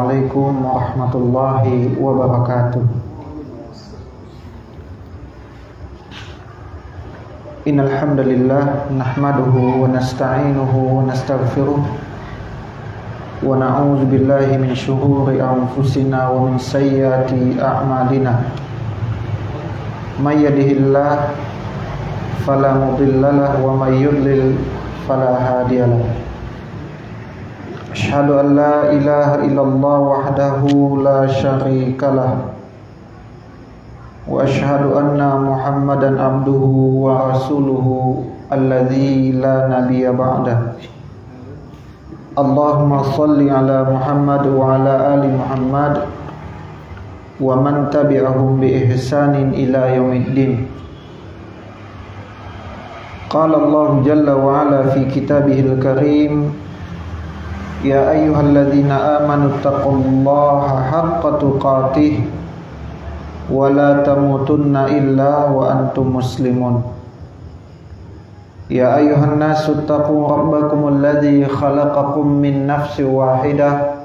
Assalamualaikum warahmatullahi wabarakatuh. Innal hamdalillah nahmaduhu wa nasta'inuhu wa nastaghfiruh wa na'udzu billahi min shururi anfusina wa min sayyiati a'malina. May yahdihillahu fala mudilla lahu wa may yudlil fala hadiyalah. Asyhadu an la ilaha illallah wahdahu la syarikalah wa asyhadu anna Muhammadan abduhu wa rasuluhu alladzi la nabiyya ba'dah. Allahumma shalli ala Muhammad wa ala ali Muhammad wa man tabi'ahum bi ihsanin ila yaumiddin. Qala Allah jalla wa ala fi kitabihil karim, ya ayyuhalladzina amanu taqullaha haqqa tuqatih wa la tamutunna illa wa antum muslimun. Ya ayyuhan nasu taqu rabbakumul ladzi khalaqakum min nafsin wahidah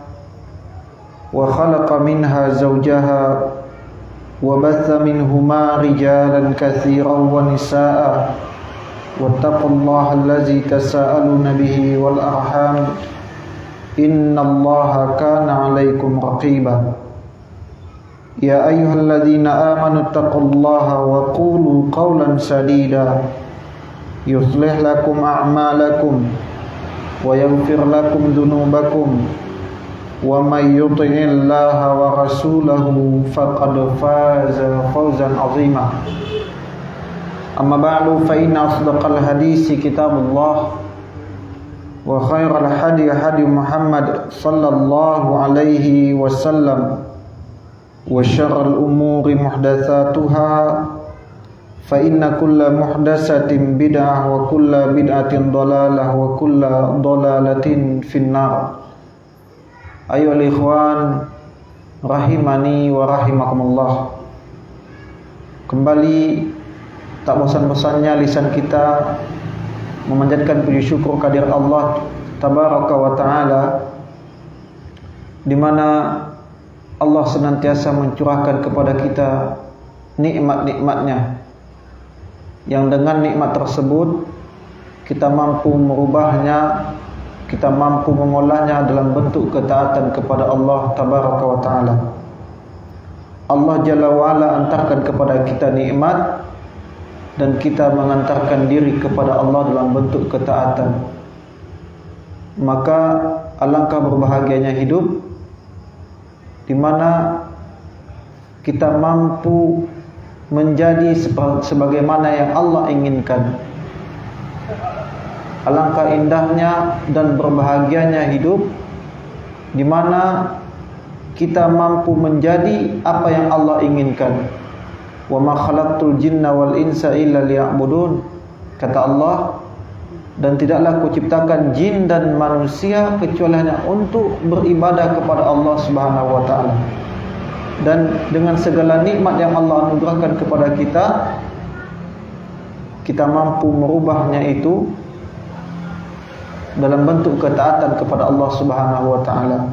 wa khalaqa minha zawjaha wa batha minhuma rijalan katsiran wa nisaa'a wattaqullaha allazi tasaaluna bihi wal arham innallaha kana 'alaikum raqiba. Ya ayyuhalladzina amanu taqullaha wa qulu qawlan sadida yuslih lakum a'malakum wa yaghfir lakum dhunubakum wa may yuti'illaha wa rasulahu faqad faza fawzan 'azima. Amma ba'du, fa inna asdaqal hadisi kitabullah wa khairal hadi hadi Muhammad sallallahu alaihi wasallam wa syarrul umuri muhdatsatuha fa inna kulla muhdatsatin bid'ah wa kulla bid'atin dhalalah wa kulla dhalalatin finnar. Ayyuhal ikhwan rahimani wa rahimakumullah. Kembali tak bosan-bosannya lisan kita memanjatkan puji syukur kehadirat Allah tabaraka wa taala, di mana Allah senantiasa mencurahkan kepada kita nikmat-nikmatnya, yang dengan nikmat tersebut kita mampu merubahnya, kita mampu mengolahnya dalam bentuk ketaatan kepada Allah tabaraka wa taala. Allah jalla wa ala antarkan kepada kita nikmat dan kita mengantarkan diri kepada Allah dalam bentuk ketaatan. Maka alangkah berbahagianya hidup di mana kita mampu menjadi sebagaimana yang Allah inginkan. Alangkah indahnya dan berbahagianya hidup di mana kita mampu menjadi apa yang Allah inginkan. Wa ma khalaqtul jinna wal insa illa liya'budun, kata Allah, dan tidaklah kuciptakan jin dan manusia kecuali hanya untuk beribadah kepada Allah Subhanahu wa taala. Dan dengan segala nikmat yang Allah anugerahkan kepada kita, kita mampu merubahnya itu dalam bentuk ketaatan kepada Allah Subhanahu wa taala.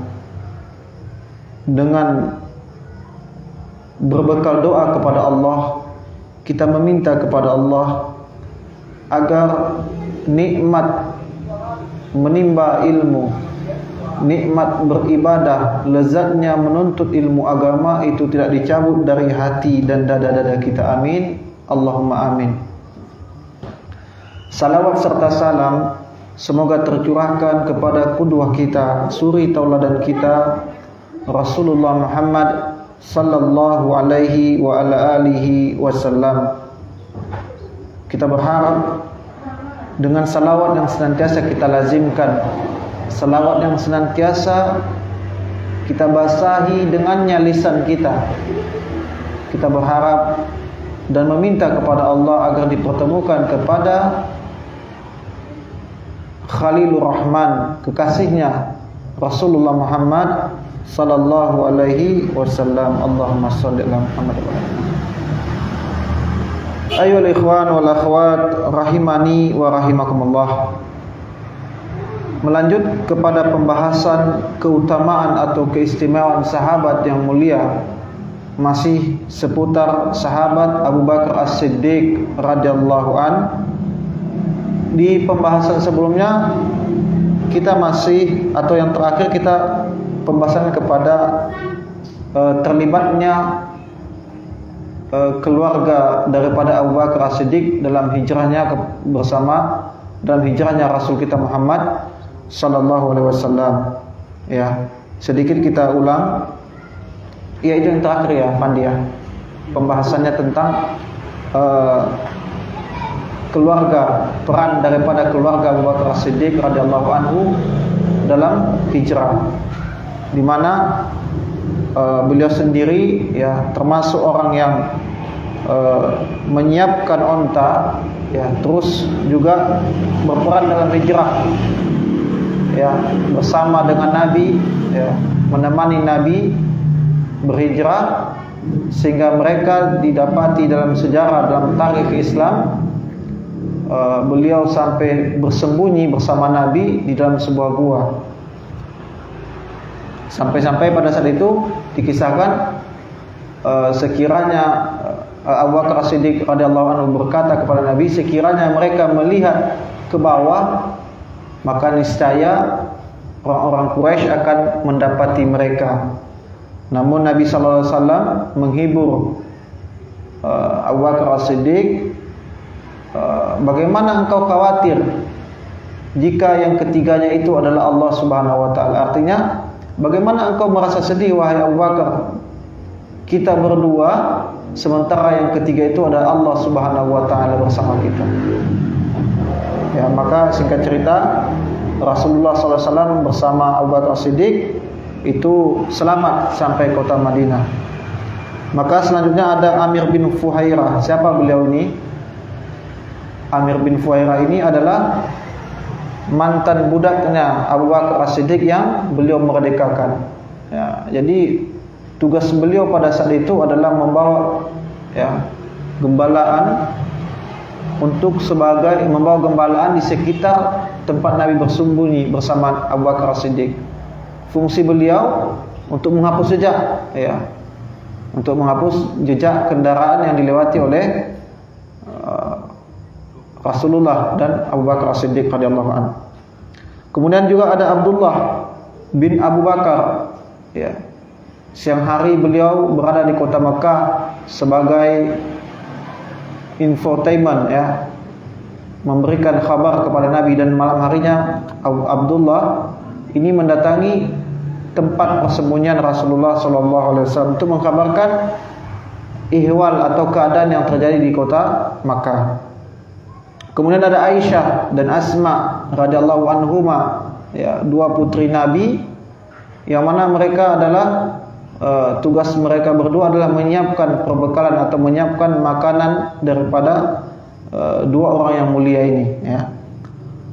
Dengan berbekal doa kepada Allah, kita meminta kepada Allah agar nikmat menimba ilmu, nikmat beribadah, lezatnya menuntut ilmu agama itu tidak dicabut dari hati dan dada-dada kita. Amin, Allahumma amin. Salawat serta salam semoga tercurahkan kepada qudwah kita, suri tauladan kita, Rasulullah Muhammad sallallahu alaihi wa ala alihi wasallam. Kita berharap dengan salawat yang senantiasa kita lazimkan, salawat yang senantiasa kita basahi dengannya lisan kita, kita berharap dan meminta kepada Allah agar dipertemukan kepada Khalilur Rahman, kekasihnya Rasulullah Muhammad sallallahu alaihi wasallam. Allahumma shalli ala Muhammad wa ala Ayyuhal ikhwan wal akhwat rahimani wa rahimakumullah. melanjut kepada pembahasan keutamaan atau keistimewaan sahabat yang mulia, masih seputar sahabat Abu Bakar As-Siddiq radhiyallahu an. Di pembahasan sebelumnya kita masih, atau yang terakhir kita pembahasan kepada terlibatnya keluarga daripada Abu Bakar As-Siddiq dalam hijrahnya dalam hijrahnya Rasul kita Muhammad sallallahu alaihi wasallam. Ya, sedikit kita ulang. Ya, itu yang terakhir ya, Pandi ya. Pembahasannya tentang keluarga, peran daripada keluarga Abu Bakar As-Siddiq radhiyallahu anhu dalam hijrah, di mana beliau sendiri ya termasuk orang yang menyiapkan onta ya, terus juga berperan dalam hijrah ya, bersama dengan Nabi ya, menemani Nabi berhijrah, sehingga mereka didapati dalam sejarah, dalam tarikh Islam, beliau sampai bersembunyi bersama Nabi di dalam sebuah gua. Sampai-sampai pada saat itu dikisahkan sekiranya Abu Bakar As-Siddiq radhiyallahu anhu berkata kepada Nabi, sekiranya mereka melihat ke bawah, maka niscaya orang-orang Quraisy akan mendapati mereka. Namun Nabi sallallahu alaihi wasallam menghibur Abu Bakar As-Siddiq, bagaimana engkau khawatir jika yang ketiganya itu adalah Allah Subhanahu wa taala? Artinya, bagaimana engkau merasa sedih wahai Abu Bakar? Kita berdua, sementara yang ketiga itu adalah Allah Subhanahu wa taala bersama kita. Ya, maka singkat cerita, Rasulullah sallallahu alaihi wasallam bersama Abu Bakar Siddiq itu selamat sampai kota Madinah. Maka selanjutnya ada Amir bin Fuhairah. Siapa beliau ini? Amir bin Fuhairah ini adalah mantan budaknya Abu Bakar As-Siddiq yang beliau merdekakan. Ya, jadi tugas beliau pada saat itu adalah membawa ya gembalaan, untuk sebagai membawa gembalaan di sekitar tempat Nabi bersembunyi bersama Abu Bakar As-Siddiq. Fungsi beliau untuk menghapus jejak ya, untuk menghapus jejak kendaraan yang dilewati oleh Rasulullah dan Abu Bakar As-Siddiq radhiyallahu anhu. Kemudian juga ada Abdullah bin Abu Bakar ya. Siang hari beliau berada di kota Mekah sebagai infotainment ya, memberikan kabar kepada Nabi, dan malam harinya Abdullah ini mendatangi tempat persembunyian Rasulullah SAW untuk mengkabarkan ihwal atau keadaan yang terjadi di kota Makkah. Kemudian ada Aisyah dan Asma radhiyallahu anhuma ya, dua putri Nabi, yang mana mereka adalah tugas mereka berdua adalah menyiapkan perbekalan atau menyiapkan makanan daripada dua orang yang mulia ini ya.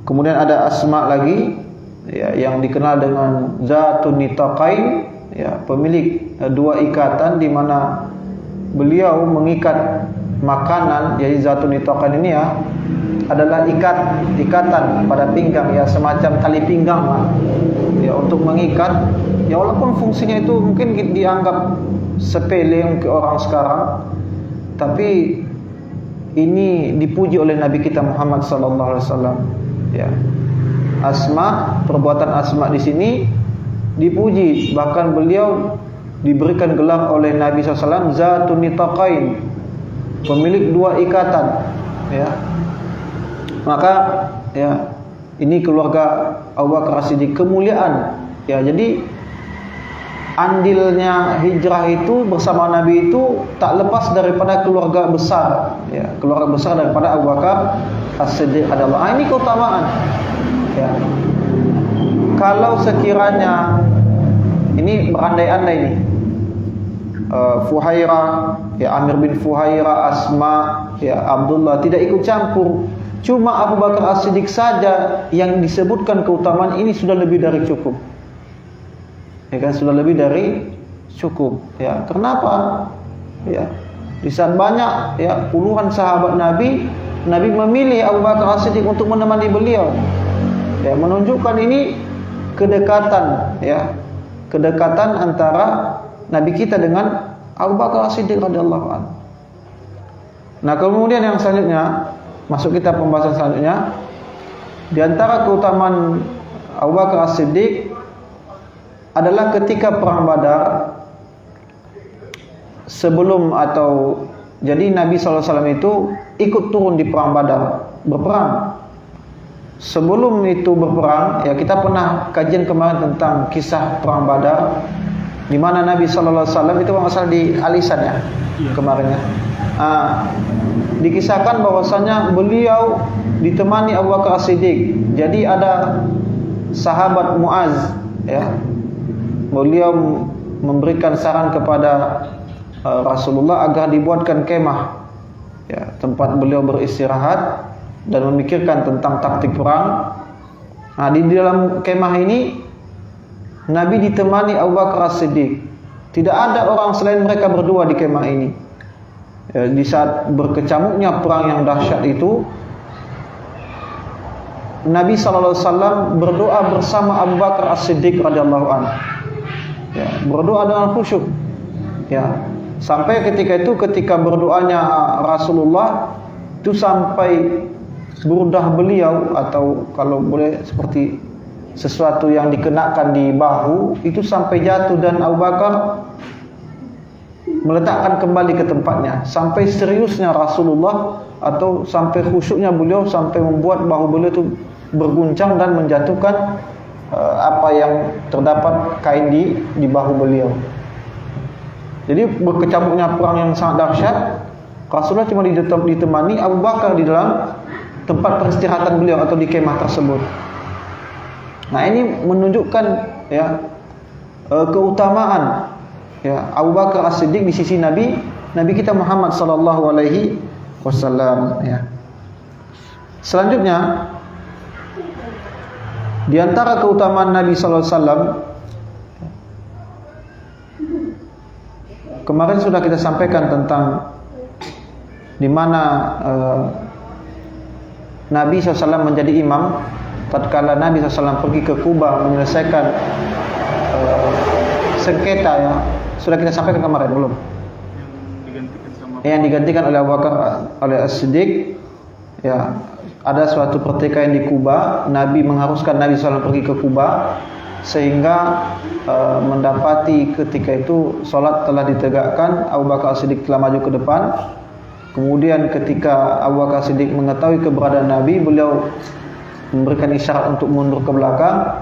Kemudian ada Asma lagi ya, yang dikenal dengan Zatun Nitaqain ya, pemilik dua ikatan, di mana beliau mengikat makanan. Jadi Zatun Nitaqain ini ya adalah ikatan pada pinggang ya, semacam tali pinggang lah ya, untuk mengikat ya, walaupun fungsinya itu mungkin dianggap sepele untuk orang sekarang, tapi ini dipuji oleh Nabi kita Muhammad sallallahu alaihi wasallam ya. Asma, perbuatan Asma di sini dipuji, bahkan beliau diberikan gelar oleh Nabi SAW Zatun Nitaqain, pemilik dua ikatan ya. Maka ya, ini keluarga Abu Bakar As-Siddiq, kemuliaan ya. Jadi andilnya hijrah itu bersama Nabi itu tak lepas daripada keluarga besar ya, keluarga besar daripada Abu Bakar As-Siddiq adalah ini keutamaan ya. Kalau sekiranya ini berandai-andai nih, Fuhairah ya, Amir bin Fuhairah, Asma ya, Abdullah tidak ikut campur, cuma Abu Bakar As-Siddiq saja yang disebutkan keutamaan ini sudah lebih dari cukup. Ya kan, sudah lebih dari cukup. Ya, kenapa? Ya, di saat banyak ya puluhan sahabat Nabi, Nabi memilih Abu Bakar As-Siddiq untuk menemani beliau. Ya, menunjukkan ini kedekatan, ya, kedekatan antara Nabi kita dengan Abu Bakar As-Siddiq radhiyallahu anhu. Nah, kemudian yang selanjutnya, masuk kita pembahasan selanjutnya, di antara keutamaan Abu Bakar As-Siddiq adalah ketika perang Badar, sebelum atau jadi Nabi SAW itu ikut turun di perang Badar, berperang. Sebelum itu berperang, ya kita pernah kajian kemarin tentang kisah perang Badar, di mana Nabi SAW itu masalah di Alisan ya, kemarin ya. Dikisahkan bahwasanya beliau ditemani Abu Bakar As-Siddiq. Jadi ada sahabat Muaz, ya, beliau memberikan saran kepada Rasulullah agar dibuatkan kemah, ya, tempat beliau beristirahat dan memikirkan tentang taktik perang. Nah, di dalam kemah ini Nabi ditemani Abu Bakar As-Siddiq. Tidak ada orang selain mereka berdua di kemah ini. Ya, di saat berkecamuknya perang yang dahsyat itu, Nabi SAW berdoa bersama Abu Bakar As-Siddiq radhiyallahu anhu. Ya, berdoa dengan khusyuk. Ya, sampai ketika berdoanya Rasulullah itu sampai burdah beliau, atau kalau boleh seperti sesuatu yang dikenakan di bahu itu sampai jatuh, dan Abu Bakar meletakkan kembali ke tempatnya. Sampai seriusnya Rasulullah atau sampai khusyuknya beliau sampai membuat bahu beliau itu berguncang dan menjatuhkan apa yang terdapat kain di bahu beliau. Jadi berkecamuknya perang yang sangat dahsyat, Rasulullah cuma ditemani Abu Bakar di dalam tempat peristirahatan beliau atau di kemah tersebut. Nah, ini menunjukkan, ya, keutamaan, ya, Abu Bakar As-Siddiq di sisi Nabi kita Muhammad sallallahu alaihi wasallam, ya. Selanjutnya, di antara keutamaan Nabi sallallahu alaihi wasallam, kemarin sudah kita sampaikan tentang di mana Nabi SAW menjadi imam tatkala Nabi SAW pergi ke Kuba menyelesaikan sengketa, ya. Sudah kita sampaikan kemarin belum? Yang digantikan oleh Abu Bakar oleh As-Siddiq, ya. Ada suatu pertikaian di Kuba, Nabi mengharuskan Nabi SAW pergi ke Kuba, sehingga mendapati ketika itu salat telah ditegakkan, Abu Bakar As-Siddiq telah maju ke depan. Kemudian ketika Abu Bakar Siddiq mengetahui keberadaan Nabi, beliau memberikan isyarat untuk mundur ke belakang.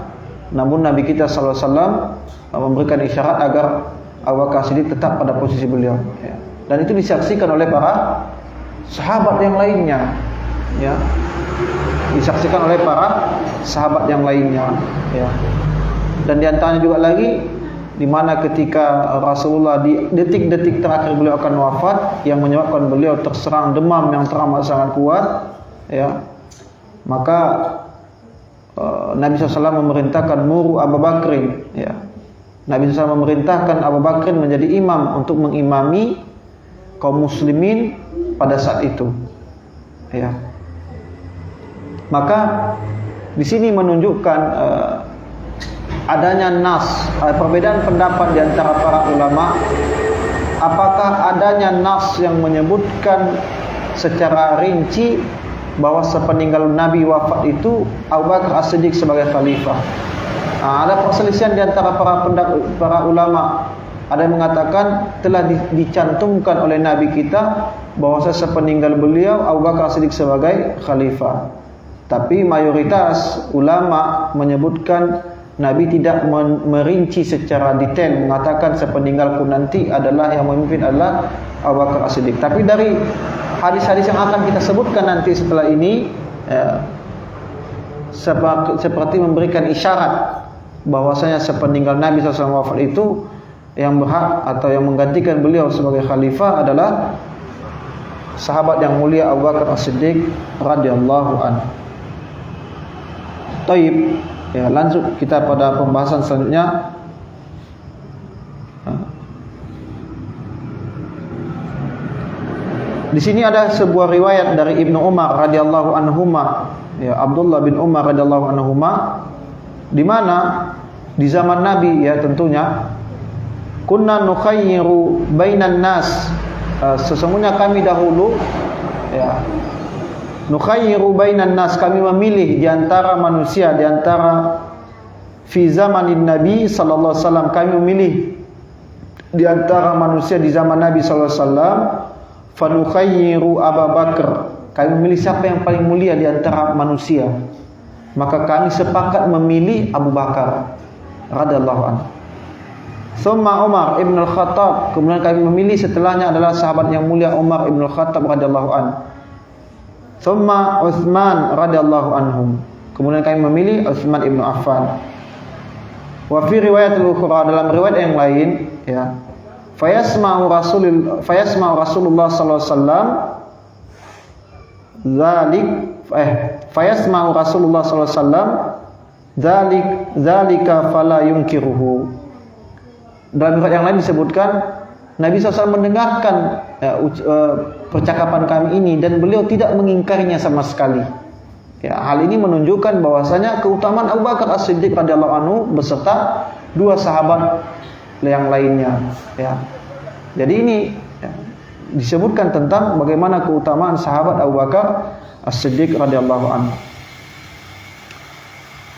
Namun Nabi kita SAW memberikan isyarat agar Abu Bakar Siddiq tetap pada posisi beliau, ya. Dan itu disaksikan oleh para sahabat yang lainnya, ya. Disaksikan oleh para sahabat yang lainnya, ya. Dan diantaranya juga lagi di mana ketika Rasulullah di detik-detik terakhir beliau akan wafat, yang menyebabkan beliau terserang demam yang teramat sangat kuat, ya, maka Nabi SAW memerintahkan muru Abu Bakrin, ya. Nabi SAW memerintahkan Abu Bakrin menjadi imam untuk mengimami kaum muslimin pada saat itu, ya. Maka di sini menunjukkan adanya nas, perbedaan pendapat di antara para ulama, apakah adanya nas yang menyebutkan secara rinci bahwa sepeninggal Nabi wafat itu Abu Bakar As-Siddiq sebagai khalifah. Ada perselisihan di antara para ulama. Ada yang mengatakan telah dicantumkan oleh Nabi kita bahwa sepeninggal beliau Abu Bakar As-Siddiq sebagai khalifah. Tapi mayoritas ulama menyebutkan Nabi tidak merinci secara detail, mengatakan sepeninggalku nanti adalah yang memimpin adalah Abu Bakar As-Siddiq. Tapi dari hadis-hadis yang akan kita sebutkan nanti setelah ini, ya, seperti memberikan isyarat bahwasanya sepeninggal Nabi SAW wafat itu yang berhak atau yang menggantikan beliau sebagai khalifah adalah sahabat yang mulia Abu Bakar As-Siddiq radhiyallahu anhu. Taib. Ya, lanjut kita pada pembahasan selanjutnya. Di sini ada sebuah riwayat dari Ibnu Umar radhiyallahu anhuma ya Abdullah bin Umar radhiyallahu anhuma, di mana di zaman Nabi ya tentunya, kunna nukhayyiru bainan nas, sesungguhnya kami dahulu ya nukhayyiru bainan nas, kami memilih di antara manusia, di antara fi zamanin Nabi sallallahu alaihi wasallam, kami memilih di antara manusia di zaman Nabi sallallahu alaihi wasallam, fa nukhayyiru Abu Bakar, kami memilih siapa yang paling mulia di antara manusia, maka kami sepakat memilih Abu Bakar radhiyallahu anhu. Thumma Umar ibn al-Khattab, kemudian kami memilih setelahnya adalah sahabat yang mulia Umar ibn al-Khattab radhiyallahu anhu. Thumma Utsman radhiyallahu anhum, kemudian kami memilih Utsman ibn Affan. Wa fi riwayat al-ukhra, dalam riwayat yang lain ya, fayasma'u Rasulullah sallallahu alaihi wasallam fayasma'u Rasulullah sallallahu alaihi wasallam dzalika fala yunkiruhu. Dalam riwayat yang lain disebutkan Nabi SAW mendengarkan percakapan kami ini dan beliau tidak mengingkarinya sama sekali. Ya, hal ini menunjukkan bahwasanya keutamaan Abu Bakar As-Siddiq radhiyallahu anhu beserta dua sahabat yang lainnya. Ya. Jadi ini ya, disebutkan tentang bagaimana keutamaan sahabat Abu Bakar As-Siddiq radhiyallahu anhu.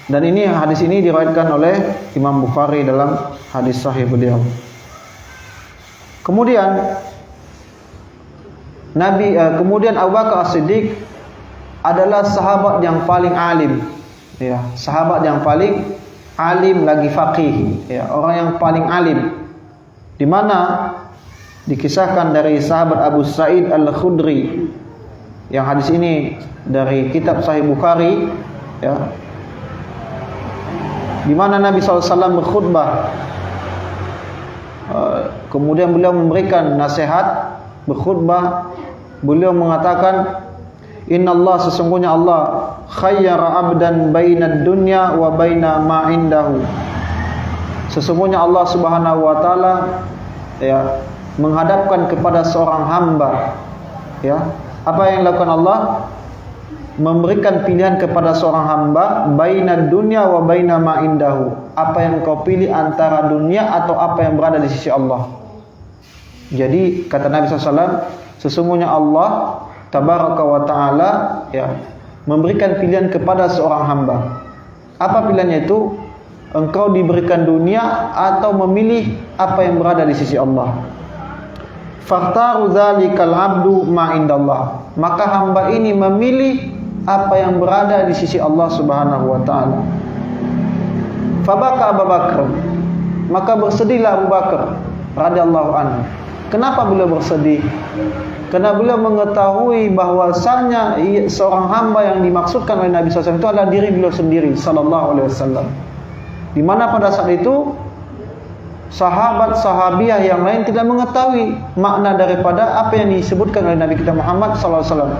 Dan ini hadis ini diriwayatkan oleh Imam Bukhari dalam hadis sahih beliau. Kemudian kemudian Abu Bakar As-Siddiq adalah sahabat yang paling alim, ya, sahabat yang paling alim lagi faqih, ya, orang yang paling alim. Di mana dikisahkan dari sahabat Abu Sa'id Al-Khudri, yang hadis ini dari kitab Sahih Bukhari, ya, di mana Nabi SAW berkhutbah, kemudian beliau memberikan nasihat, berkhutbah, beliau mengatakan, Inna Allah, sesungguhnya Allah khayyara abdan bainad dunya wa baina ma indahu. Sesungguhnya Allah Subhanahu wa taala ya menghadapkan kepada seorang hamba, ya. Apa yang dilakukan Allah? Memberikan pilihan kepada seorang hamba bainad dunya wa baina ma indahu. Apa yang kau pilih antara dunia atau apa yang berada di sisi Allah. Jadi kata Nabi SAW, sesungguhnya Allah Tabaraka wa ta'ala ya memberikan pilihan kepada seorang hamba. Apa pilihannya itu? Engkau diberikan dunia atau memilih apa yang berada di sisi Allah. Fakhtaru dzalikal 'abdu ma indallah. Maka hamba ini memilih apa yang berada di sisi Allah Subhanahu wa taala. Fabaka Abu Bakar, maka bersedihlah Abu Bakar radhiyallahu anhu. Kenapa beliau bersedih? Karena beliau mengetahui bahwasanya seorang hamba yang dimaksudkan oleh Nabi SAW itu adalah diri beliau sendiri sallallahu alaihi wasallam. Di mana pada saat itu sahabat-sahabiah yang lain tidak mengetahui makna daripada apa yang disebutkan oleh Nabi kita Muhammad sallallahu alaihi wasallam.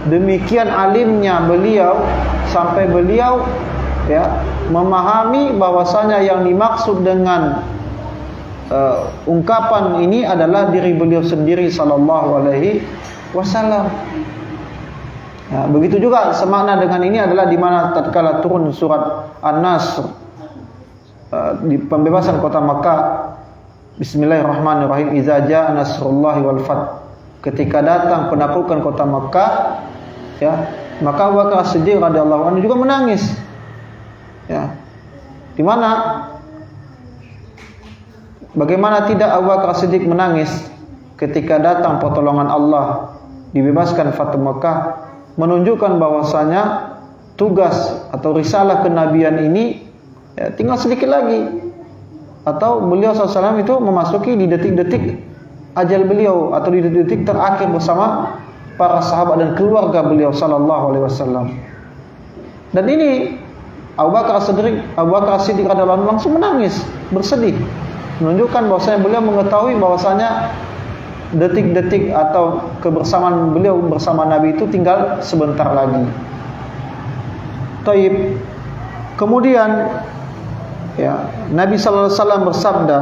Demikian alimnya beliau sampai beliau ya memahami bahwasanya yang dimaksud dengan ungkapan ini adalah diri beliau sendiri sallallahu alaihi wasallam. Ya, begitu juga semakna dengan ini adalah di mana tatkala turun surat An-Nasr di pembebasan kota Makkah. Bismillahirrahmanirrahim. Idza jaa nasrullahi wal fath. Ketika datang penaklukan kota Makkah, ya, maka Abu Bakar As-Siddiq radhiyallahu anhu juga menangis. Ya. Di mana bagaimana tidak Abu Bakar As-Siddiq menangis ketika datang pertolongan Allah, dibebaskan Fathu Makkah, menunjukkan bahwasanya tugas atau risalah kenabian ini ya, tinggal sedikit lagi, atau beliau SAW itu memasuki di detik-detik ajal beliau atau di detik-detik terakhir bersama para sahabat dan keluarga beliau sallallahu alaihi wasallam. Dan ini Abu Bakar As-Siddiq radhiyallahu anhu langsung menangis, bersedih, menunjukkan bahwasanya beliau mengetahui bahwasanya detik-detik atau kebersamaan beliau bersama Nabi itu tinggal sebentar lagi. Taib. Kemudian ya, Nabi sallallahu alaihi wasallam bersabda,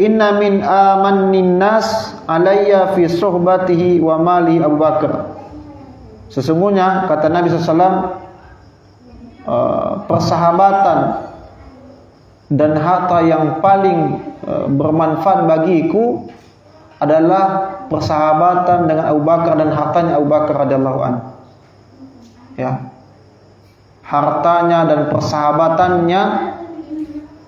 "Inna min amannin nas alayya fi suhbatihi wa mali Abu Bakar." Sesungguhnya kata Nabi SAW, persahabatan dan harta yang paling bermanfaat bagiku adalah persahabatan dengan Abu Bakar dan hartanya Abu Bakar radhiyallahu anhu. Ya. Hartanya dan persahabatannya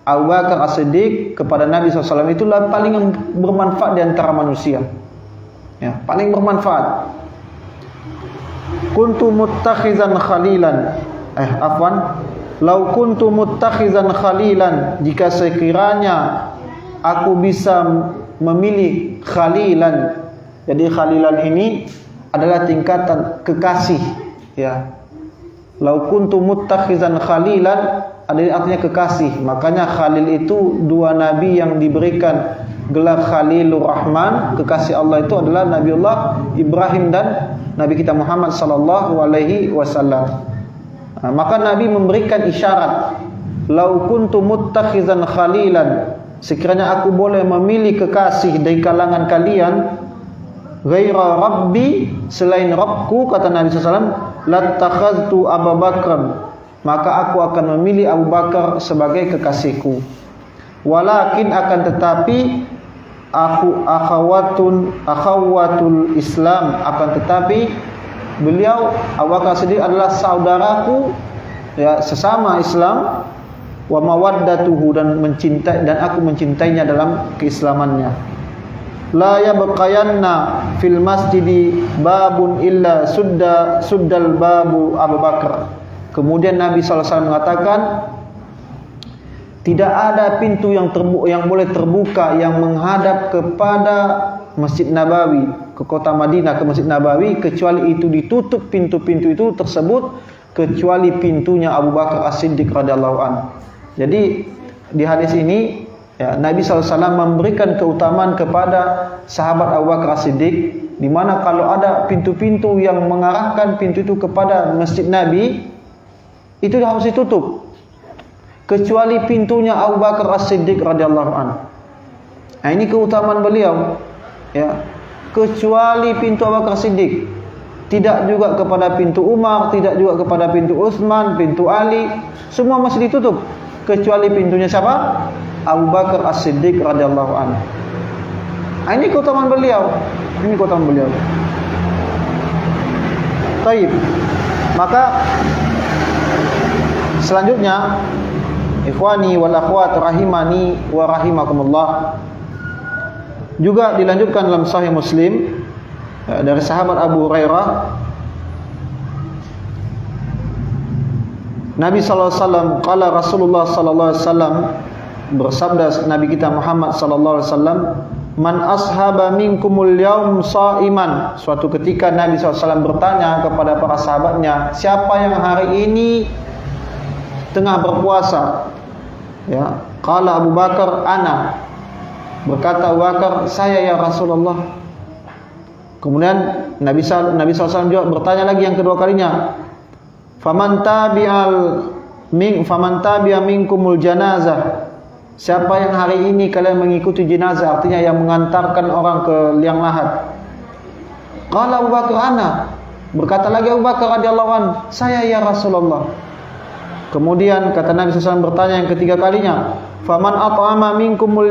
Abu Bakar As-Siddiq kepada Nabi SAW itulah paling bermanfaat di antara manusia. Ya, paling bermanfaat. Kuntu muttakhizan khalilan. Lau kuntu muttakhizan khalilan, jika sekiranya aku bisa memilih khalilan. Jadi khalilan ini adalah tingkatan kekasih, ya. Lau kuntu muttakhizan khalilan adalah artinya kekasih. Makanya Khalil itu dua nabi yang diberikan gelar Khalilur Rahman, kekasih Allah itu adalah Nabiullah Ibrahim dan Nabi kita Muhammad sallallahu alaihi wasallam. Maka Nabi memberikan isyarat, lau kuntu muttakhizan khalilan, sekiranya aku boleh memilih kekasih dari kalangan kalian, ghaira rabbi, selain Rabbku, kata Nabi SAW, lattakhaztu Abu Bakar, maka aku akan memilih Abu Bakar sebagai kekasihku. Walakin akan tetapi aku akhawatul Islam, akan tetapi beliau Abu Bakar Siddiq adalah saudaraku, ya, sesama Islam, wa mawaddatuhu, dan mencintai, dan aku mencintainya dalam keislamannya. La yabqayanna fil masjidi babun illa suddal babu Abu Bakar. Kemudian Nabi SAW mengatakan, tidak ada pintu yang boleh terbuka yang menghadap kepada Masjid Nabawi, ke kota Madinah, ke Masjid Nabawi, kecuali itu ditutup pintu-pintu itu tersebut, kecuali pintunya Abu Bakar As-Siddiq radhiyallahu anhu. Jadi di hadis ini, ya, Nabi SAW memberikan keutamaan kepada sahabat Abu Bakar As-Siddiq, di mana kalau ada pintu-pintu yang mengarahkan pintu itu kepada Masjid Nabi, itu harus ditutup, kecuali pintunya Abu Bakar As-Siddiq radhiyallahu anhu. Nah, ini keutamaan beliau, ya, kecuali pintu Abu Bakar Siddiq, tidak juga kepada pintu Umar, tidak juga kepada pintu Utsman, pintu Ali, semua masih ditutup, kecuali pintunya siapa? Abu Bakar As-Siddiq radhiyallahu anhu. Nah, ini keutamaan beliau, ini keutamaan beliau. Baik, maka selanjutnya, ikhwani wal akhwat rahimani wa rahimakumullah, juga dilanjutkan dalam Sahih Muslim dari sahabat Abu Hurairah, Nabi sallallahu alaihi wasallam, qala Rasulullah sallallahu alaihi wasallam, bersabda Nabi kita Muhammad sallallahu alaihi wasallam, man ashaba minkumul yaum shaiman. Suatu ketika Nabi SAW bertanya kepada para sahabatnya, siapa yang hari ini tengah berpuasa? Ya, qala Abu Bakar, ana. Berkata Abu Bakar, saya ya Rasulullah. Kemudian Nabi SAW juga bertanya lagi yang kedua kalinya, faman tabi'a minkumul janazah. Siapa yang hari ini kalian mengikuti jenazah, artinya yang mengantarkan orang ke liang lahat? Qala Abu Bakar, ana. Berkata lagi Abu Bakar radhiyallahu anhu, saya ya Rasulullah. Kemudian kata Nabi SAW bertanya yang ketiga kalinya, faman at'ama minkumul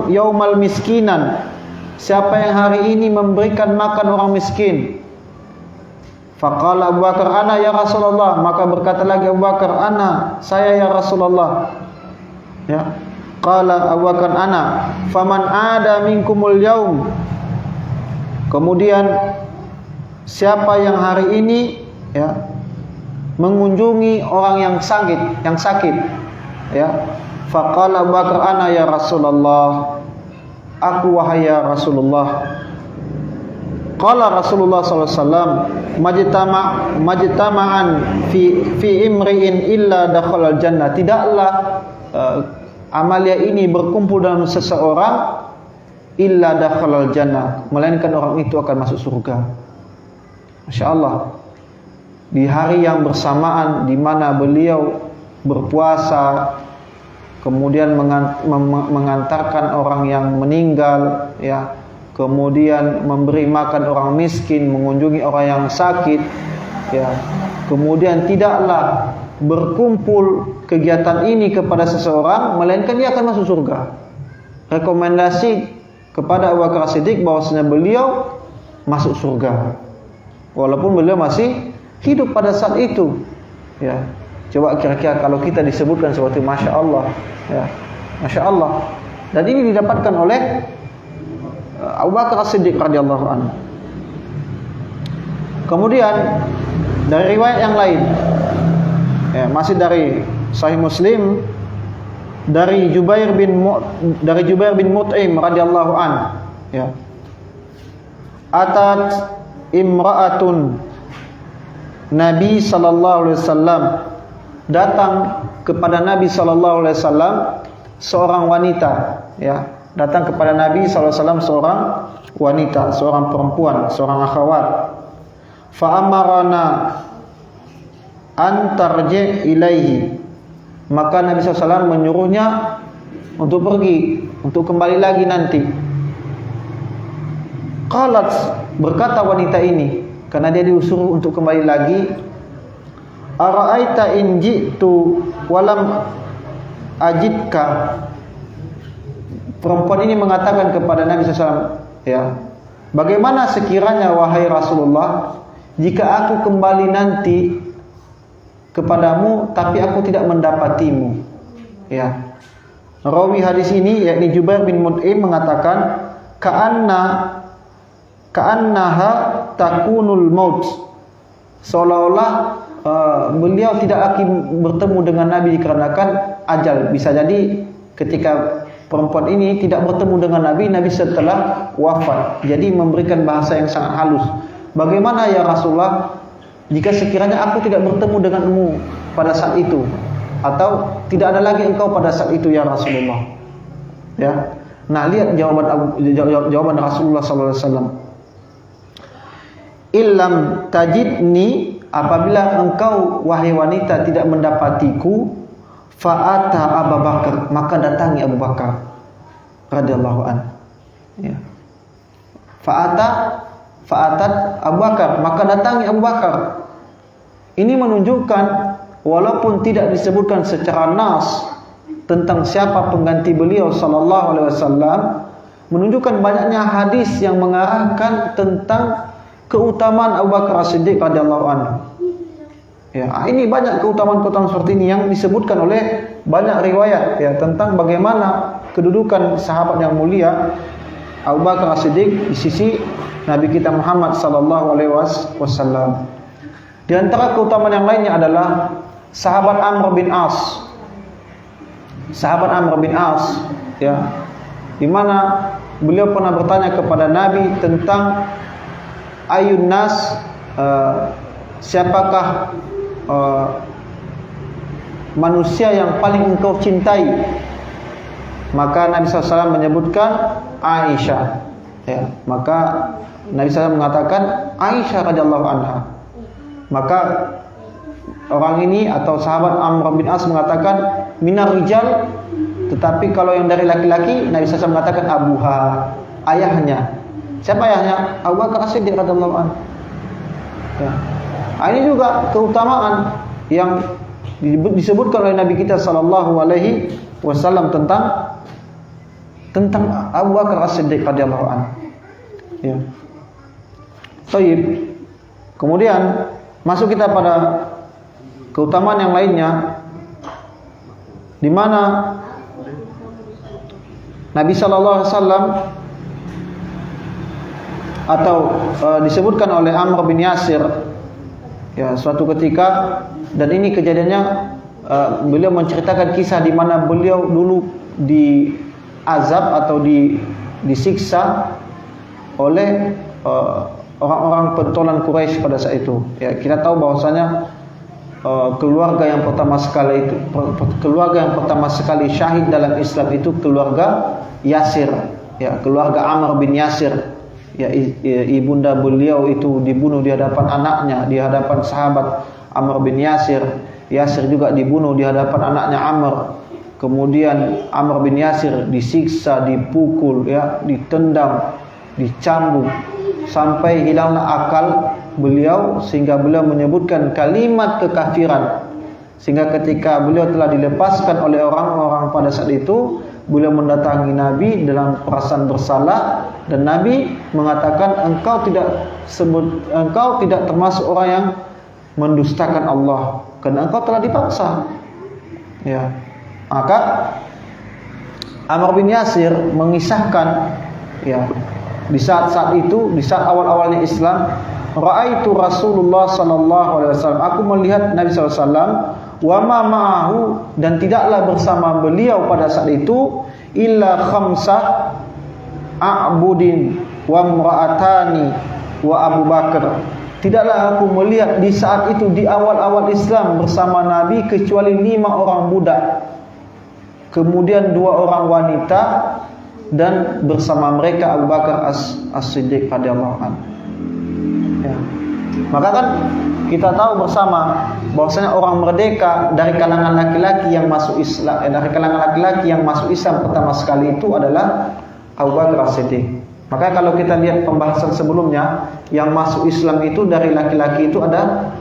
yaumal miskinan. Siapa yang hari ini memberikan makan orang miskin? Faqala Abu Bakar, ana ya Rasulullah. Maka berkata lagi Abu Bakar, ana, saya ya Rasulullah. Ya. Qala Abu Bakar, ana. Faman ada minkumul yaum. Kemudian siapa yang hari ini, ya, mengunjungi orang yang sakit, ya. Faqala Abu Bakar, ana ya Rasulullah. Aku wahai ya Rasulullah. Qala Rasulullah sallallahu alaihi wasallam, majtama'an fi imri'in illa dakhala al-jannah. Tidaklah amalia ini berkumpul dalam seseorang illa dakhala al-jannah, melainkan orang itu akan masuk surga. Masyaallah. Di hari yang bersamaan di mana beliau berpuasa, kemudian mengantarkan orang yang meninggal, ya, kemudian memberi makan orang miskin, mengunjungi orang yang sakit, ya, kemudian tidaklah berkumpul kegiatan ini kepada seseorang, melainkan dia akan masuk surga. Rekomendasi kepada Abu Bakar Siddiq bahwasanya beliau masuk surga, walaupun beliau masih hidup pada saat itu. Ya, coba kira-kira kalau kita disebutkan seperti Masya Allah, ya, Masya Allah. Dan ini didapatkan oleh Abu Bakar Siddiq radhiyallahu anhu. Kemudian dari riwayat yang lain, ya, masih dari Sahih Muslim, dari Jubair bin Mut'im radhiyallahu anhu, ya, atat imra'atun Nabi sallallahu alaihi wasallam, datang kepada Nabi sallallahu alaihi wasallam seorang wanita, ya, datang kepada Nabi sallallahu alaihi wasallam seorang wanita, seorang perempuan, seorang akhwat. Fa amarana an tarji ilaihi, maka Nabi sallallahu alaihi wasallam menyuruhnya untuk pergi, untuk kembali lagi nanti. Qalat, berkata wanita ini, karena dia disuruh untuk kembali lagi, ara'aita in ji'tu walam ajidka. Perempuan ini mengatakan kepada Nabi SAW, ya, bagaimana sekiranya wahai Rasulullah, jika aku kembali nanti kepadamu tapi aku tidak mendapatimu. Ya, rawi hadis ini yakni Jubair bin Mut'im mengatakan ka'annaha takunul maut, seolah-olah beliau tidak akan bertemu dengan Nabi dikarenakan ajal. Bisa jadi ketika perempuan ini tidak bertemu dengan Nabi, Nabi setelah wafat. Jadi memberikan bahasa yang sangat halus. Bagaimana ya Rasulullah jika sekiranya aku tidak bertemu denganmu pada saat itu, atau tidak ada lagi engkau pada saat itu ya Rasulullah. Ya. Nah, lihat jawaban Rasulullah sallallahu alaihi wasallam. Illam tajidni, apabila engkau wahai wanita tidak mendapatiku, fa'ata Abu Bakar, maka datangi Abu Bakar radhiyallahu anhu. Ya. Fa'atat Abu Bakar, maka datangi Abu Bakar. Ini menunjukkan walaupun tidak disebutkan secara nas tentang siapa pengganti beliau sallallahu alaihi wasallam, menunjukkan banyaknya hadis yang mengarahkan tentang keutamaan Abu Bakar As-Siddiq radhiyallahu anhu. Ya, ini banyak keutamaan-keutamaan seperti ini yang disebutkan oleh banyak riwayat, ya, tentang bagaimana kedudukan sahabat yang mulia Abu Bakar As-Siddiq di sisi Nabi kita Muhammad sallallahu alaihi wasallam. Di antara keutamaan yang lainnya adalah sahabat Amr bin As. Sahabat Amr bin As, ya, di mana beliau pernah bertanya kepada Nabi tentang ayun nas, siapakah manusia yang paling engkau cintai? Maka Nabi SAW menyebutkan Aisyah, ya. Maka Nabi SAW mengatakan Aisyah radhiyallahu anha. Maka orang ini atau sahabat Amr bin As mengatakan minar rijal, tetapi kalau yang dari laki-laki Nabi SAW mengatakan abuha, ayahnya. Siapa ayahnya? Abu Bakar As-Siddiq radhiyallahu anhu. Ya. Ini juga keutamaan yang disebutkan oleh Nabi kita sallallahu alaihi wasallam tentang Abu Bakar As-Siddiq radhiyallahu anhu. Ya. Baik. Kemudian masuk kita pada keutamaan yang lainnya, di mana Nabi sallallahu alaihi wasallam atau disebutkan oleh Amr bin Yasir, ya, suatu ketika, dan ini kejadiannya beliau menceritakan kisah di mana beliau dulu diazab atau disiksa oleh orang-orang pentolan Quraisy pada saat itu. Ya, kita tahu bahwasanya keluarga yang pertama sekali syahid dalam Islam itu keluarga Yasir, ya, keluarga Amr bin Yasir. Ya, ibunda beliau itu dibunuh di hadapan anaknya, di hadapan sahabat Amr bin Yasir. Yasir juga dibunuh di hadapan anaknya Amr. Kemudian Amr bin Yasir disiksa, dipukul, ya, ditendang, dicambuk sampai hilanglah akal beliau sehingga beliau menyebutkan kalimat kekafiran, sehingga ketika beliau telah dilepaskan oleh orang-orang pada saat itu, beliau mendatangi Nabi dalam perasaan bersalah, dan Nabi mengatakan engkau tidak termasuk orang yang mendustakan Allah karena engkau telah dipaksa. Ya. Maka Ammar bin Yasir mengisahkan, ya, di saat-saat itu, di saat awal-awalnya Islam, ra'aitu Rasulullah sallallahu alaihi wasallam, aku melihat Nabi sallallahu alaihi wasallam, wa ma ma'ahu, dan tidaklah bersama beliau pada saat itu illa khamsa a'budin wa imra'atani wa Abu Bakar. Tidaklah aku melihat di saat itu, di awal-awal Islam bersama Nabi, kecuali 5 orang budak, kemudian 2 orang wanita, dan bersama mereka Abu Bakar As-Siddiq radhiyallahu anhu. Ya. Maka kan kita tahu bersama bahwasanya orang merdeka dari kalangan laki-laki yang masuk Islam, pertama sekali itu adalah Abu Bakar As-Siddiq. Maka kalau kita lihat pembahasan sebelumnya, yang masuk Islam itu dari laki-laki itu ada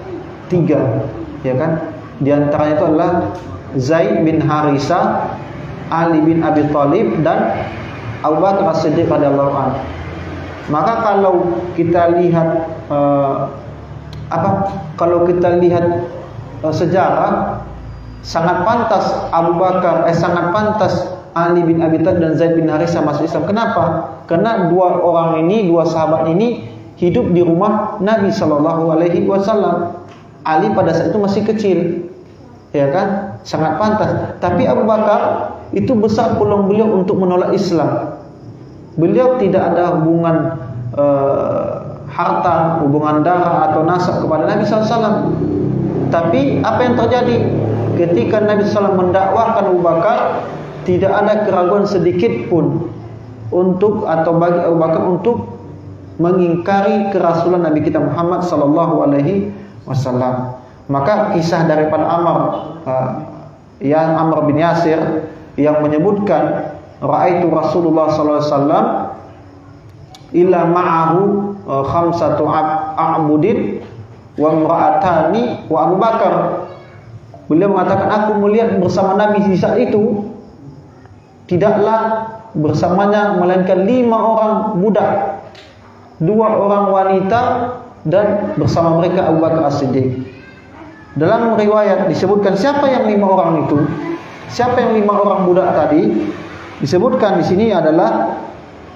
3, ya kan? Di antaranya itu adalah Zaid bin Harisah, Ali bin Abi Thalib, dan Abu Bakar As-Siddiq radhiyallahu anhu. Maka kalau kita lihat sejarah, sangat pantas sangat pantas Ali bin Abi Thalib dan Zaid bin Harisah masuk Islam. Kenapa? Karena 2 sahabat ini hidup di rumah Nabi sallallahu alaihi wasallam. Ali pada saat itu masih kecil, ya kan? Sangat pantas. Tapi Abu Bakar itu besar peluang beliau untuk menolak Islam. Beliau tidak ada hubungan harta, hubungan darah atau nasab kepada Nabi SAW. Tapi apa yang terjadi ketika Nabi SAW mendakwahkan Abu Bakar, tidak ada keraguan sedikit pun bagi Abu Bakar untuk mengingkari kerasulan Nabi kita Muhammad sallallahu alaihi wasallam. Maka kisah daripada Ammar bin Yasir yang menyebutkan ra'aitu Rasulullah sallallahu alaihi wasallam illa ma'ahu khamsatu a'budin wa imra'atani wa Abu Bakar. Beliau mengatakan, aku melihat bersama Nabi di saat itu tidaklah bersamanya melainkan 5 orang budak, 2 orang wanita, dan bersama mereka Abu Bakar As-Siddiq. Dalam riwayat disebutkan siapa yang 5 orang itu, siapa yang 5 orang budak tadi. Disebutkan di sini adalah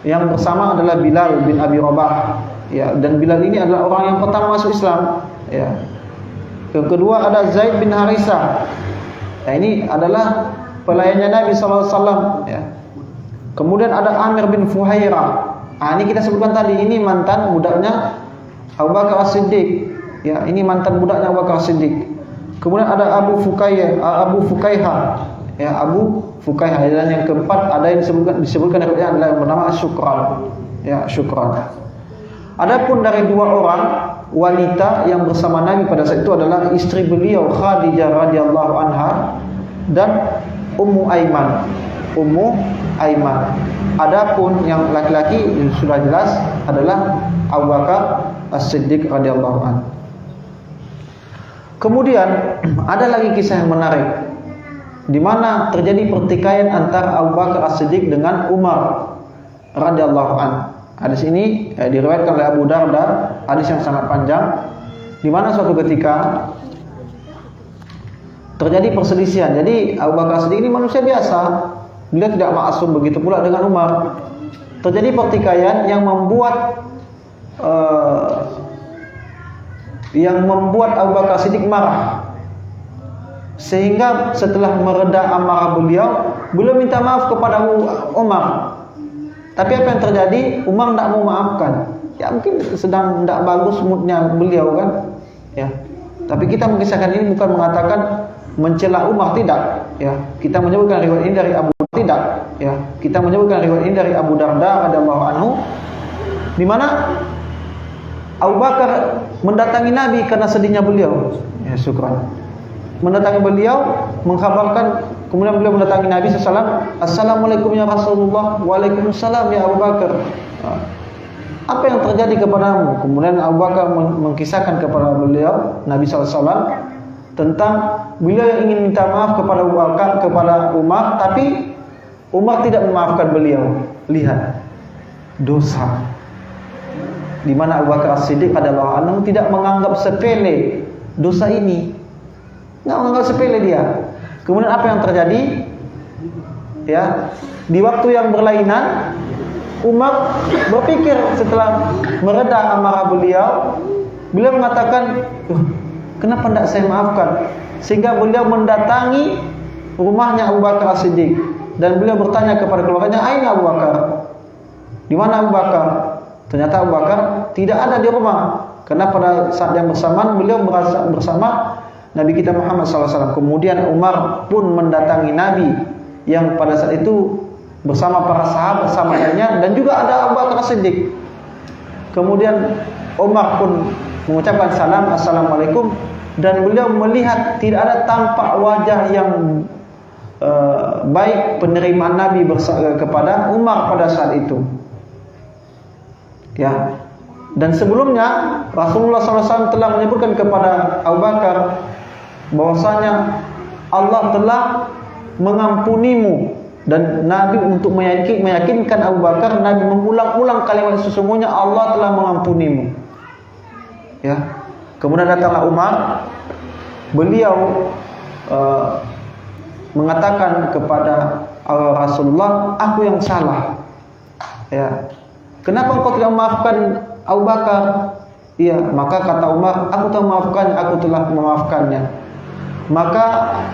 yang bersama adalah Bilal bin Abi Rabah, ya, dan Bilal ini adalah orang yang pertama masuk Islam, ya. Yang kedua ada Zaid bin Harisah, ya, ini adalah pelayannya Nabi SAW, ya. Kemudian ada Amir bin Fuhairah, ini kita sebutkan tadi, ini mantan budaknya Abu Bakar As-Siddiq, ya, ini mantan budaknya Abu Bakar As-Siddiq. Kemudian ada Abu Fukaihah, ya, Abu Fukaihah. Dan yang keempat ada yang disebutkan adalah yang bernama Syukran, ya, Syukran. Adapun dari 2 orang wanita yang bersama Nabi pada saat itu adalah istri beliau Khadijah radhiyallahu anha dan Ummu Aiman. Adapun yang laki-laki sudah jelas adalah Abu Bakar As-Siddiq radhiyallahu anhu. Kemudian ada lagi kisah yang menarik, di mana terjadi pertikaian antara Abu Bakar As-Siddiq dengan Umar radhiyallahu anhu. Hadis ini diriwayatkan oleh Abu Darda, hadis yang sangat panjang, di mana suatu ketika terjadi perselisihan. Jadi Abu Bakar As-Siddiq ini manusia biasa, beliau tidak ma'asum, begitu pula dengan Umar. Terjadi pertikaian yang membuat Abu Bakar Siddiq marah, sehingga setelah mereda amarah beliau minta maaf kepada Umar. Tapi apa yang terjadi? Umar tidak mau maafkan. Ya, mungkin sedang tidak bagus moodnya beliau kan, ya. Tapi kita mengisahkan ini bukan mengatakan mencela Umar, tidak, ya. Kita menyebutkan riwayat ini dari Abu Darda radhiyallahu anhu, di mana Abu Bakar mendatangi Nabi karena sedihnya beliau, ya, syukran. Mendatangi beliau, mengkhabarkan, kemudian beliau mendatangi Nabi SAW. Assalamualaikum ya Rasulullah. Waalaikumsalam ya Abu Bakar. apa yang terjadi kepadamu? Kemudian Abu Bakar mengkisahkan kepada beliau, Nabi SAW, tentang beliau yang ingin minta maaf kepada Abu Bakar, kepada Umar, tapi Umar tidak memaafkan beliau. Lihat, dosa. Di mana Abu Bakar As-Siddiq adalah anhu tidak menganggap sepele dosa ini. Nggak menganggap sepele dia. Kemudian apa yang terjadi? Ya, di waktu yang berlainan, Umar berpikir setelah mereda amarah beliau mengatakan, kenapa tidak saya maafkan? Sehingga beliau mendatangi rumahnya Abu Bakar As-Siddiq dan beliau bertanya kepada keluarganya, "Aina Abu Bakar? Di mana Abu Bakar?" Ternyata Abu Bakar tidak ada di rumah, karena pada saat yang bersamaan beliau merasa bersama Nabi kita Muhammad SAW. Kemudian Umar pun mendatangi Nabi yang pada saat itu bersama para sahabat samanya, dan juga ada Abu Bakar As-Siddiq. Kemudian Umar pun mengucapkan salam, "Assalamualaikum," dan beliau melihat tidak ada tampak wajah yang baik penerimaan Nabi kepada Umar pada saat itu. Ya. Dan sebelumnya Rasulullah SAW telah menyebutkan kepada Abu Bakar bahwasanya Allah telah mengampunimu, dan Nabi untuk meyakinkan Abu Bakar, Nabi mengulang-ulang kalimat sesungguhnya Allah telah mengampunimu. Ya. Kemudian datanglah Umar, beliau mengatakan kepada Rasulullah, "Aku yang salah." Ya. "Kenapa engkau tidak memaafkan Abu Bakar?" "Iya." Maka kata Umar, "Aku telah memaafkannya, aku telah memaafkannya." Maka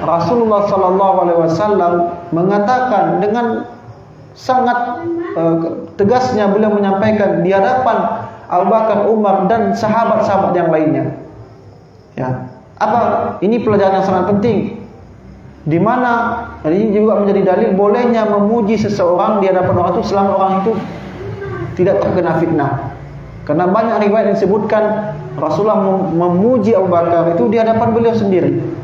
Rasulullah SAW mengatakan dengan sangat tegasnya, beliau menyampaikan di hadapan Abu Bakar, Umar, dan sahabat-sahabat yang lainnya. Ya, apa ini pelajaran yang sangat penting, di mana ini juga menjadi dalil bolehnya memuji seseorang di hadapan orang itu selama orang itu tidak terkena fitnah. Karena banyak riwayat yang disebutkan Rasulullah memuji Abu Bakar itu di hadapan beliau sendiri.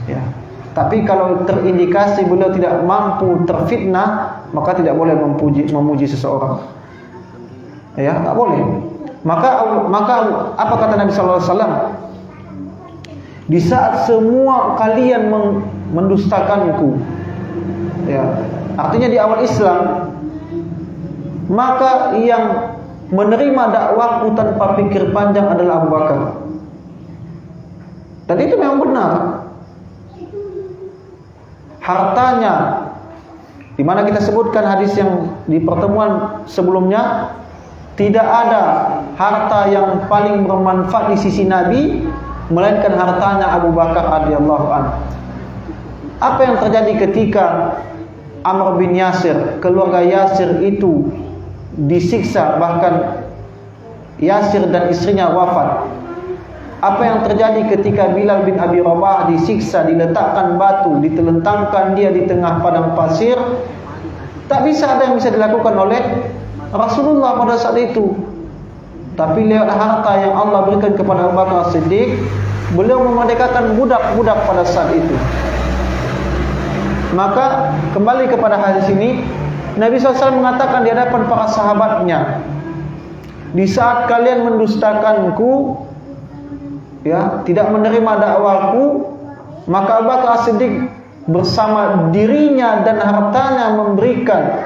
Ya. Tapi kalau terindikasi beliau tidak mampu terfitnah, maka tidak boleh memuji seseorang. Ya, tak boleh. Maka apa kata Nabi SAW? "Di saat semua kalian mendustakanku," ya, artinya di awal Islam, maka yang menerima dakwahku tanpa pikir panjang adalah Abu Bakar. Dan itu memang benar. Hartanya, di mana kita sebutkan hadis yang di pertemuan sebelumnya, tidak ada harta yang paling bermanfaat di sisi Nabi melainkan hartanya Abu Bakar radhiyallahu anhu. Apa yang terjadi ketika Amr bin Yasir, keluarga Yasir itu disiksa, bahkan Yasir dan istrinya wafat? Apa yang terjadi ketika Bilal bin Abi Rabah disiksa, diletakkan batu, ditelentangkan dia di tengah padang pasir? Tak bisa ada yang bisa dilakukan oleh Rasulullah pada saat itu. Tapi lewat harta yang Allah berikan kepada Abu Bakar As-Siddiq, beliau memerdekakan budak-budak pada saat itu. Maka kembali kepada hadis ini, Nabi SAW mengatakan di hadapan para sahabatnya, "Di saat kalian mendustakanku, ya, tidak menerima dakwaku, maka Abu Bakar As-Siddiq bersama dirinya dan hartanya memberikan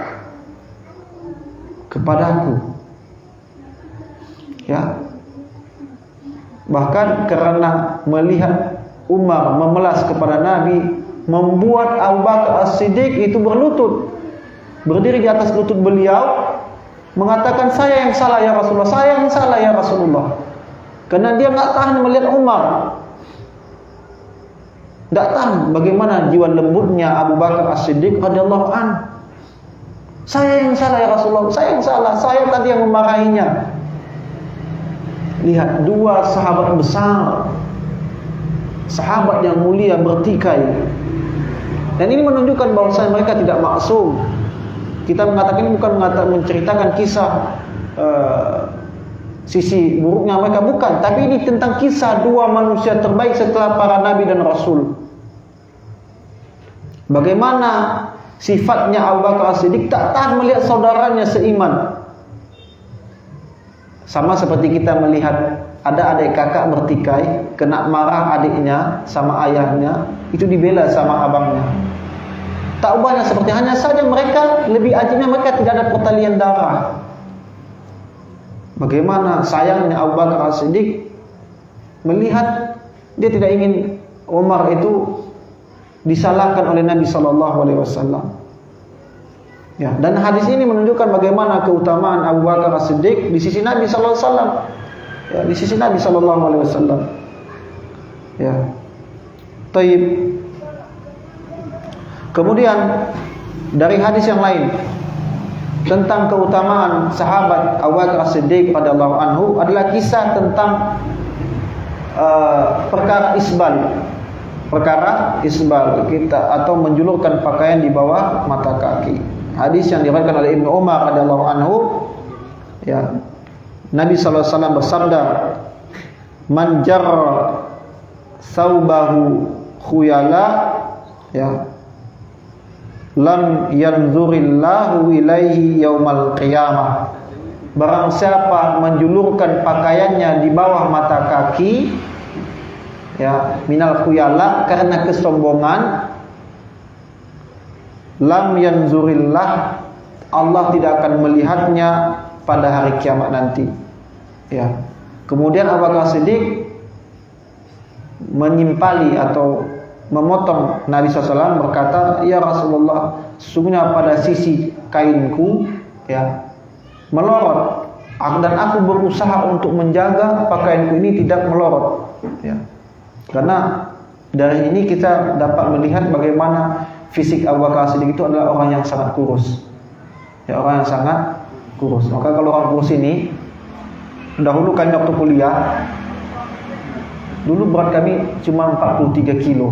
kepadaku." Ya. Bahkan karena melihat Umar memelas kepada Nabi, membuat Abu Bakar As-Siddiq itu berlutut, berdiri di atas lutut beliau, mengatakan, "Saya yang salah ya Rasulullah, saya yang salah ya Rasulullah." Karena dia nggak tahan melihat Umar, nggak tahan bagaimana jiwa lembutnya Abu Bakar As-Siddiq radhiyallahu anhu. "Saya yang salah ya Rasulullah, saya yang salah, saya tadi yang memarahinya." Lihat, dua sahabat besar, sahabat yang mulia bertikai, dan ini menunjukkan bahwa mereka tidak maksum. Kita mengatakan ini bukan menceritakan kisah sisi buruknya mereka, bukan, tapi ini tentang kisah dua manusia terbaik setelah para nabi dan rasul. Bagaimana sifatnya Abu Bakar As-Siddiq tak tahan melihat saudaranya seiman. Sama seperti kita melihat ada adik kakak bertikai, kena marah adiknya sama ayahnya, itu dibela sama abangnya. Tak ubahnya seperti, hanya saja mereka lebih ajibnya mereka tidak ada pertalian darah. Bagaimana sayangnya Abu Bakar As-Siddiq melihat dia tidak ingin Umar itu disalahkan oleh Nabi sallallahu alaihi wasallam. Ya, dan hadis ini menunjukkan bagaimana keutamaan Abu Bakar As-Siddiq di sisi Nabi sallallahu alaihi wasallam. Ya, di sisi Nabi sallallahu alaihi wasallam. Ya. Taib. Kemudian dari hadis yang lain tentang keutamaan sahabat Abu Bakar As-Siddiq radhiyallahu anhu adalah kisah tentang perkara isbal kita atau menjulurkan pakaian di bawah mata kaki. Hadis yang diriwayatkan oleh Ibnu Umar radhiyallahu anhu, ya, Nabi sallallahu alaihi wasallam bersabda, "Man jarra thawbahu khuyala, ya, lam yanzurillahu ilaihi yaumal qiyamah." Barang siapa menjulurkan pakaiannya di bawah mata kaki, ya, minal khuyala, karena kesombongan, lam yanzurillah, Allah tidak akan melihatnya pada hari kiamat nanti. Ya. Kemudian Abu Bakar Siddiq menyimpali atau memotong Nabi SAW, berkata, "Ya Rasulullah, sesungguhnya pada sisi kainku, ya, melorot, dan aku berusaha untuk menjaga pakaianku ini tidak melorot." Ya. Karena dari ini kita dapat melihat bagaimana fisik Abu Bakar Siddiq itu adalah orang yang sangat kurus. Ya, orang yang sangat kurus. Maka kalau orang kurus ini, dahulu kami waktu kuliah, dulu berat kami cuma 43 kilo.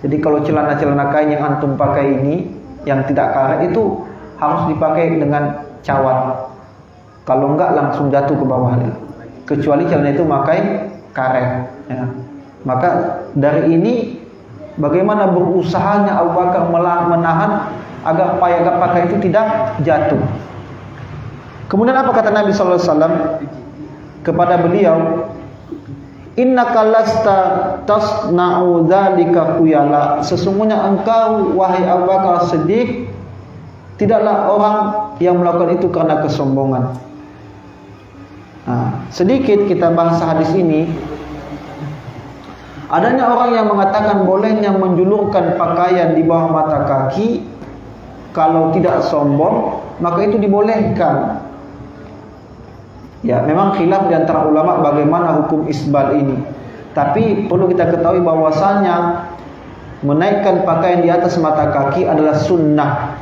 Jadi kalau celana-celana kain yang antum pakai ini, yang tidak karet, itu harus dipakai dengan cawat. Kalau enggak langsung jatuh ke bawah. Kecuali celana itu pakai karet. Ya. Maka dari ini bagaimana berusahanya Abu Bakar menahan agar pakaian itu tidak jatuh. Kemudian apa kata Nabi sallallahu alaihi wasallam kepada beliau? Innaka lasta tasna'u dzalika khuyala. Sesungguhnya engkau wahai Abu Bakar Siddiq tidaklah orang yang melakukan itu karena kesombongan. Nah, sedikit kita bahas hadis ini. Adanya orang yang mengatakan bolehnya menjulurkan pakaian di bawah mata kaki kalau tidak sombong, maka itu dibolehkan. Ya, memang khilaf di antara ulama bagaimana hukum isbal ini. Tapi perlu kita ketahui bahwasanya menaikkan pakaian di atas mata kaki adalah sunnah.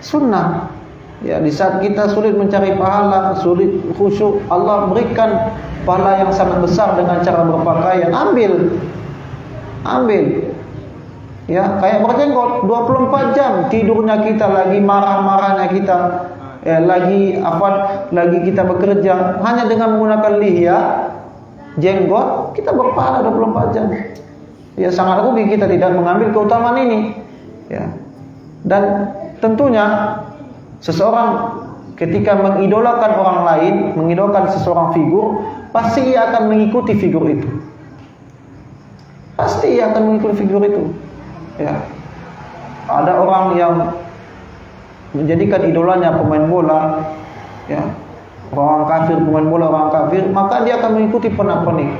Sunnah. Ya, di saat kita sulit mencari pahala, sulit khusyuk, Allah berikan pahala yang sangat besar dengan cara berpakaian. Ambil. Ya, kayak berjenggot 24 jam tidurnya kita, lagi marah-marahnya kita, ya, lagi kita bekerja, hanya dengan menggunakan lihya, jenggot, kita berpahala 24 jam. Ya, sangat rugi kita tidak mengambil keutamaan ini. Ya. Dan tentunya seseorang ketika mengidolakan orang lain, mengidolakan seseorang figur, pasti ia akan mengikuti figur itu. Pasti ia akan mengikuti figur itu. Ya. Ada orang yang menjadikan idolanya pemain bola, ya, orang kafir, pemain bola orang kafir, maka dia akan mengikuti pernak-pernik.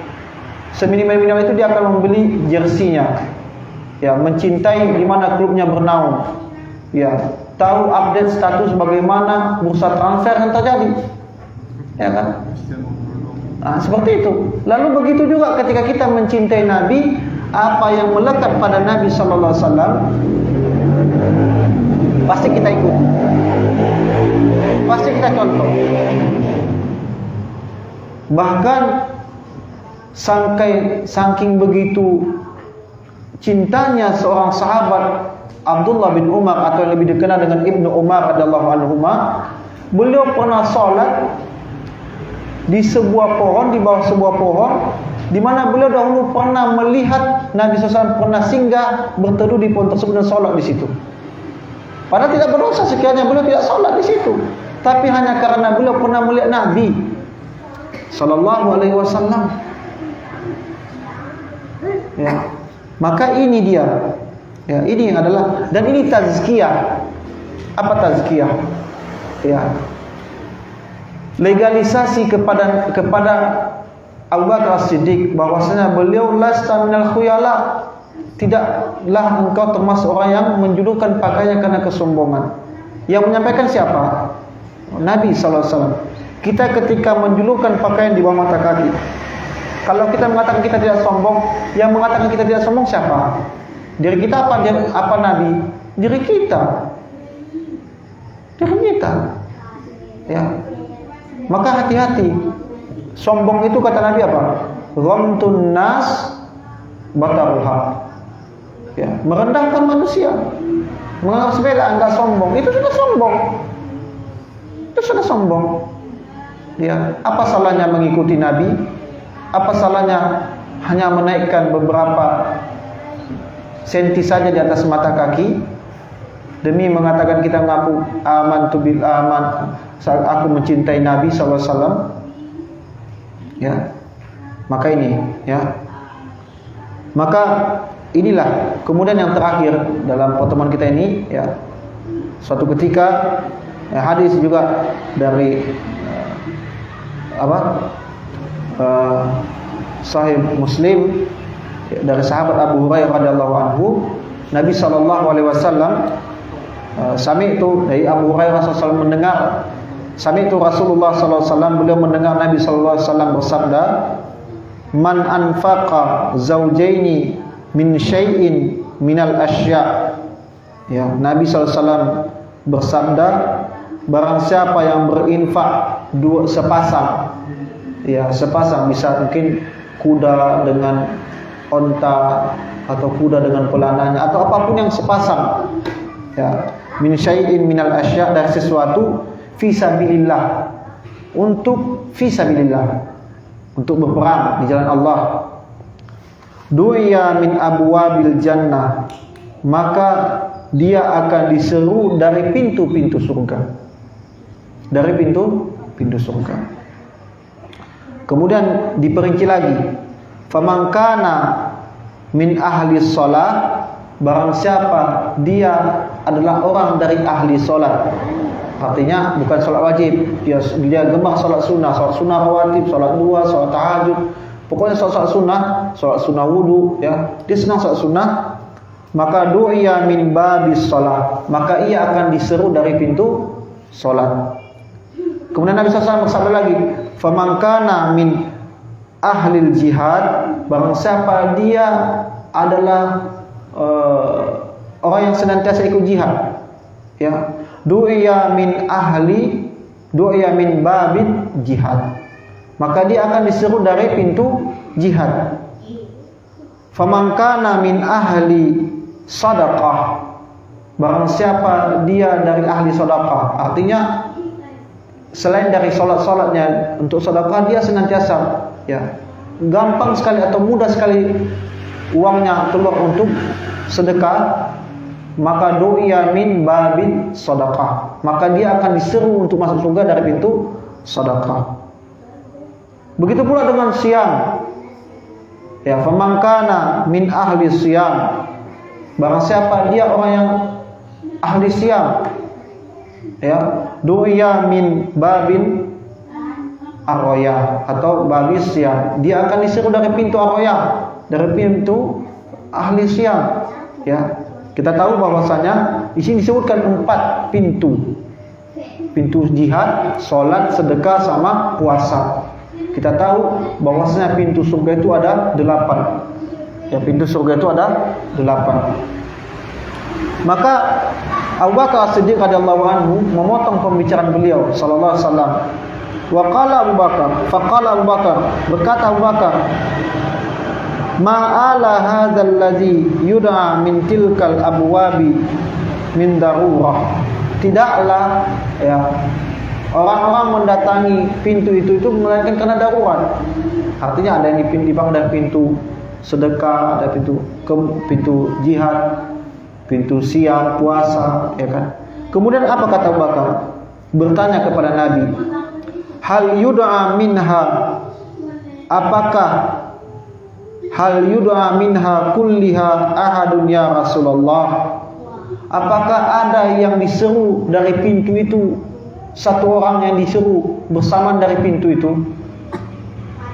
Seminimal-minimal itu dia akan membeli jersinya, ya, mencintai di mana klubnya bernaung, ya, tahu update status bagaimana bursa transfer yang terjadi, ya kan? Nah, seperti itu. Lalu begitu juga ketika kita mencintai Nabi, apa yang melekat pada Nabi Sallallahu Alaihi Wasallam pasti kita ikut, pasti kita contoh. Bahkan saking begitu cintanya seorang sahabat Abdullah bin Umar, atau yang lebih dikenal dengan Ibnu Umar radhiyallahu anhuma, beliau pernah sholat di sebuah pohon, di bawah sebuah pohon, di mana beliau dahulu pernah melihat Nabi SAW pernah singgah berteduh di pohon tersebut dan sholat di situ. Padahal tidak berdosa sekiranya beliau tidak sholat di situ, tapi hanya karena beliau pernah melihat Nabi, sallallahu alaihi wasallam. Ya. Maka ini dia. Ya, ini adalah, dan ini tazkiyah. Apa tazkiyah? Ya. Legalisasi kepada Abu Bakar As-Siddiq bahwasanya beliau lasta minal khuyala. Tidaklah engkau termasuk orang yang menjulurkan pakaiannya karena kesombongan. Yang menyampaikan siapa? Nabi sallallahu alaihi wasallam. Kita ketika menjulurkan pakaian di bawah mata kaki, kalau kita mengatakan kita tidak sombong, yang mengatakan kita tidak sombong siapa? Diri kita apa Nabi? Diri kita. Diri kita. Ya. Maka hati-hati. Sombong itu kata Nabi apa? Ghamtun nas batarul haq. Ya, merendahkan manusia. Menganggap sepele enggak sombong, itu sudah sombong. Itu sudah sombong. Ya, apa salahnya mengikuti Nabi? Apa salahnya hanya menaikkan beberapa senti saja di atas mata kaki demi mengatakan kita mengaku aman tu bil aman, aku mencintai Nabi sallallahu alaihi wasallam. Ya. Maka ini, ya. Maka inilah kemudian yang terakhir dalam pertemuan kita ini, ya. Suatu ketika hadis juga dari Sahih Muslim dari sahabat Abu Hurairah radhiyallahu anhu, Nabi sallallahu alaihi wasallam sami'tu dari Abu Hurairah sallallahu mendengar, sami'tu Rasulullah sallallahu alaihi wasallam, beliau mendengar Nabi sallallahu alaihi wasallam bersabda, man anfaqa zaujaini min syai'in minal asya'. Ya, Nabi sallallahu alaihi wasallam bersabda, barang siapa yang berinfak sepasang, ya sepasang, bisa mungkin kuda dengan onta atau kuda dengan pelananya atau apapun yang sepasang, ya, min syai'in minal asya', dari sesuatu fisabilillah, untuk fisabilillah, untuk berperang di jalan Allah, du'iya min abwabil jannah, maka dia akan diseru dari pintu-pintu surga, dari pintu surga. Kemudian diperinci lagi, faman kana min ahli shalah, barang siapa dia adalah orang dari ahli salat. Artinya bukan salat wajib, dia gemar salat sunnah rawatib, salat duha, salat tahajud, pokoknya salat sunnah wudu, ya. Dia senang salat sunnah, maka du'iya min babis shalah, maka ia akan diseru dari pintu salat. Kemudian Nabi SAW bersabda lagi, faman kana min ahlil jihad, barang siapa dia adalah orang yang senantiasa ikut jihad, ya, du'iya min babin jihad, maka dia akan diseru dari pintu jihad. Faman kana min ahli sadaqah, barang siapa dia dari ahli sedekah, artinya selain dari salat-salatnya untuk sedekah, dia senantiasa, ya, gampang sekali atau mudah sekali uangnya keluar untuk sedekah, maka du'iya min babin sedekah, maka dia akan diseru untuk masuk surga dari pintu sedekah. Begitu pula dengan siam, ya, faman kana min ahli siyam, barang siapa dia orang yang ahli siam, ya, du'iya min babin arroya atau babis siam, dia akan diseru dari pintu arroya, dari pintu ahli siam, ya. Kita tahu bahwasanya di sini disebutkan 4 pintu. Pintu jihad, salat, sedekah sama puasa. Kita tahu bahwasanya pintu surga itu ada 8. Ya, pintu surga itu ada 8. Maka Abu Bakar As-Siddiq radhiyallahu anhu memotong pembicaraan beliau sallallahu alaihi wasallam. Wa qala Abu Bakar, faqala Abu Bakar, berkata Abu Bakar, ma'ala hadzal ladzi yud'a min tilkal abwabi min darurah. Tidaklah, ya, orang-orang mendatangi pintu itu melainkan karena darurat. Artinya ada yang dipanggil dari pintu sedekah, ada pintu jihad, pintu siam, puasa, ya kan. Kemudian apa kata Abu Bakar? Bertanya kepada Nabi, hal yud'a minha, apakah hal yud'a minha kulliha ahadun ya Rasulullah, apakah ada yang diseru dari pintu itu, satu orang yang diseru bersamaan dari pintu itu?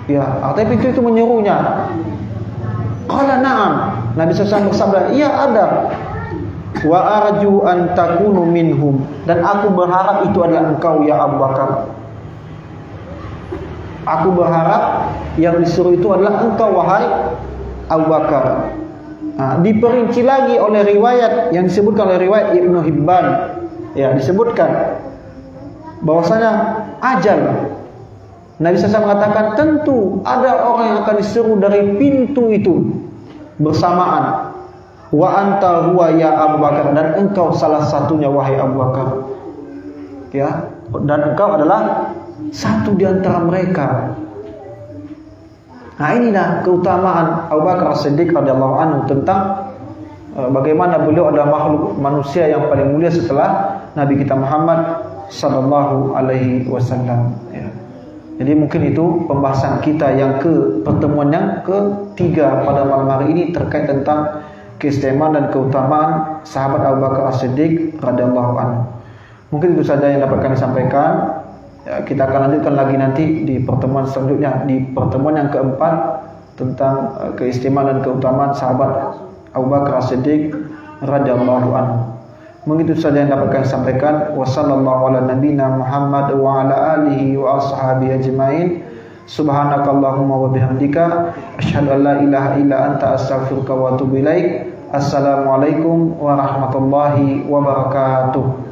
Ya, artinya pintu itu menyerunya. Qala na'am, Nabi SAW bersabda, iya ada. Wa arju an takunu minhum, dan aku berharap itu adalah engkau ya Abu Bakar. Aku berharap yang disuruh itu adalah engkau wahai Abu Bakar. Nah, diperinci lagi oleh riwayat yang disebutkan oleh riwayat Ibnu Hibban, ya, disebutkan bahwasanya ajal. Nabi SAW mengatakan tentu ada orang yang akan diseru dari pintu itu bersamaan. Wa anta huwa ya Abu Bakar, dan engkau salah satunya wahai Abu Bakar. Ya, dan engkau adalah satu di antara mereka. Nah, inilah keutamaan Abu Bakar As-Siddiq radhiyallahu anhu tentang bagaimana beliau adalah makhluk manusia yang paling mulia setelah Nabi kita Muhammad sallallahu alaihi wasallam. Ya. Jadi mungkin itu pembahasan kita yang pertemuan yang ketiga pada malam hari ini terkait tentang keistimewaan dan keutamaan sahabat Abu Bakar As-Siddiq radhiyallahu anhu. Mungkin itu saja yang dapat kami sampaikan. Ya, kita akan lanjutkan lagi nanti di pertemuan selanjutnya, di pertemuan yang keempat tentang keistimewaan dan keutamaan sahabat Abu Bakar As-Siddiq radhiyallahu anhu. Mungkin itu saja yang dapat kami sampaikan. Wassallallahu ala nabiyina Muhammad wa ala alihi wa ashabihi ajmain. Subhanakallahumma wa bihamdika asyhadu an la ilaha illa anta astaghfiruka wa atubu ilaik. Assalamualaikum warahmatullahi wabarakatuh.